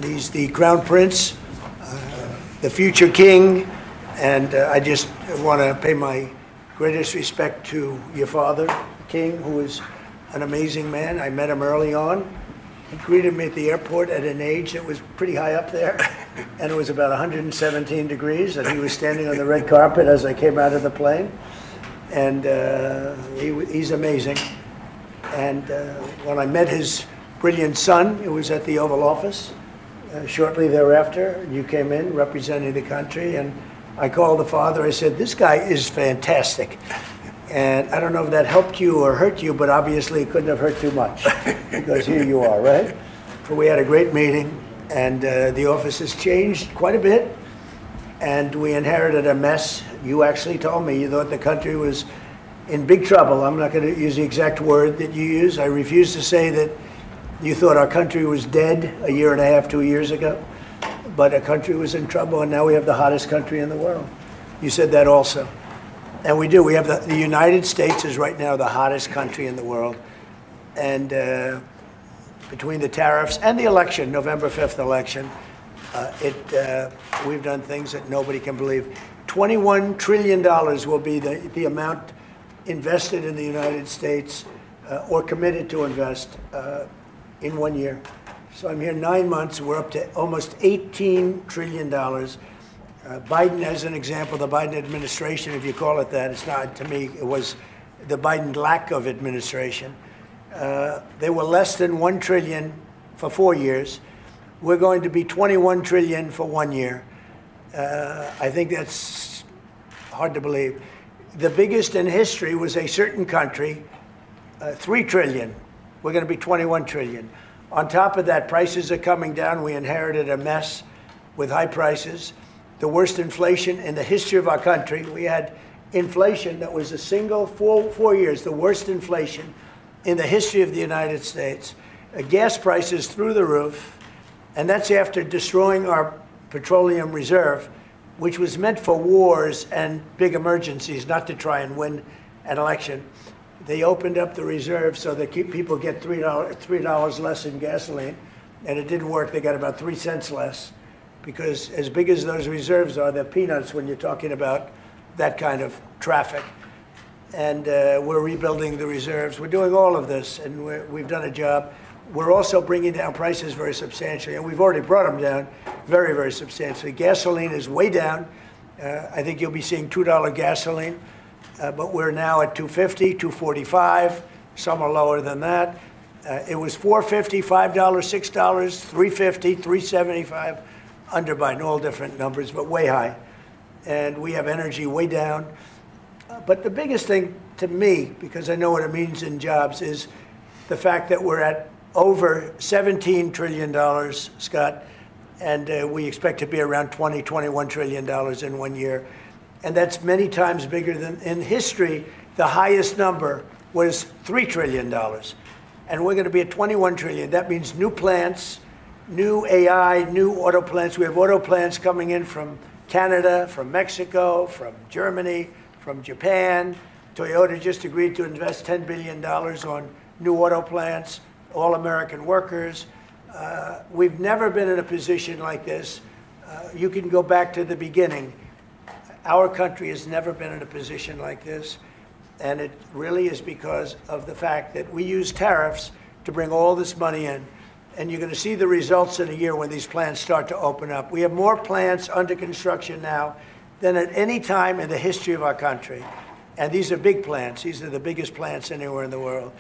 He's the Crown Prince, the future king, and I just want to pay my greatest respect to your father, the king, who is an amazing man. I met him early on. He greeted me at the airport at an age that was pretty high up there, and it was about 117 degrees, and he was standing on the red carpet as I came out of the plane, and he's amazing. And when I met his brilliant son, it was at the Oval Office. Shortly thereafter, you came in representing the country, and I called the father. I said, "This guy is fantastic." And I don't know if that helped you or hurt you, but obviously it couldn't have hurt too much, because here you are, right? But we had a great meeting, and the office has changed quite a bit, and we inherited a mess. You actually told me you thought the country was in big trouble. I'm not going to use the exact word that you use. I refuse to say that you thought our country was dead a year and a half, 2 years ago, but our country was in trouble, and now we have the hottest country in the world. You said that also. And we do. We have the United States is right now the hottest country in the world. And between the tariffs and the election, November 5th election, we've done things that nobody can believe. $21 trillion will be the amount invested in the United States or committed to invest in 1 year. So I'm here 9 months. We're up to almost $18 trillion. Biden, as an example, the Biden administration, if you call it that, it's not, to me, it was the Biden lack of administration. They were less than $1 trillion for 4 years. We're going to be $21 trillion for 1 year. I think that's hard to believe. The biggest in history was a certain country, $3 trillion. We're going to be $21 trillion. On top of that, prices are coming down. We inherited a mess with high prices. The worst inflation in the history of our country. We had inflation that was a single 4 years, the worst inflation in the history of the United States. Gas prices through the roof, and that's after destroying our petroleum reserve, which was meant for wars and big emergencies, not to try and win an election. They opened up the reserve so that people get $3 less in gasoline, and it didn't work. They got about 3 cents less, because as big as those reserves are, they're peanuts when you're talking about that kind of traffic. And we're rebuilding the reserves. We're doing all of this, and we've done a job. We're also bringing down prices very substantially, and we've already brought them down very, very substantially. Gasoline is way down. I think you'll be seeing $2 gasoline, but we're now at $2.50, $2.45. Some are lower than that. It was $4.50, $5, $6, $3.50, $3.75. Under Biden, all different numbers, but way high. And we have energy way down. But the biggest thing to me, because I know what it means in jobs, is the fact that we're at over $17 trillion, Scott, and we expect to be around $21 trillion in 1 year. And that's many times bigger than in history. The highest number was $3 trillion. And we're going to be at $21 trillion. That means new plants, new AI, new auto plants. We have auto plants coming in from Canada, from Mexico, from Germany, from Japan. Toyota just agreed to invest $10 billion on new auto plants, all American workers. We've never been in a position like this. You can go back to the beginning. Our country has never been in a position like this. And it really is because of the fact that we use tariffs to bring all this money in. And you're going to see the results in a year when these plants start to open up. We have more plants under construction now than at any time in the history of our country. And these are big plants. These are the biggest plants anywhere in the world.